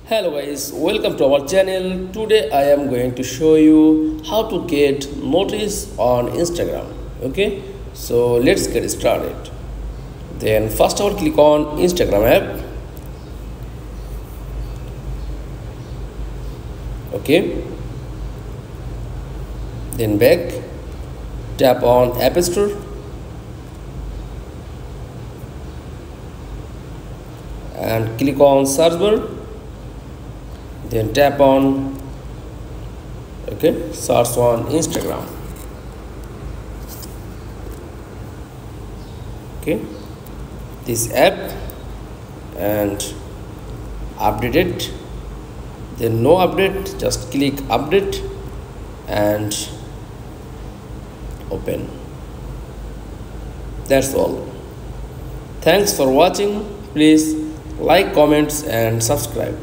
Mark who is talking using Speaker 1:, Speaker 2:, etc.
Speaker 1: Hello guys, welcome to our channel. Today I am going to show you how to get notice on Instagram. Okay, so let's get started. Then first of all, click on Instagram app. Okay, then back, tap on App Store and click on search bar. Then tap on search on Instagram. Okay, this app and update it. Then no update, just click update and open. That's all. Thanks for watching. Please like, comments and subscribe.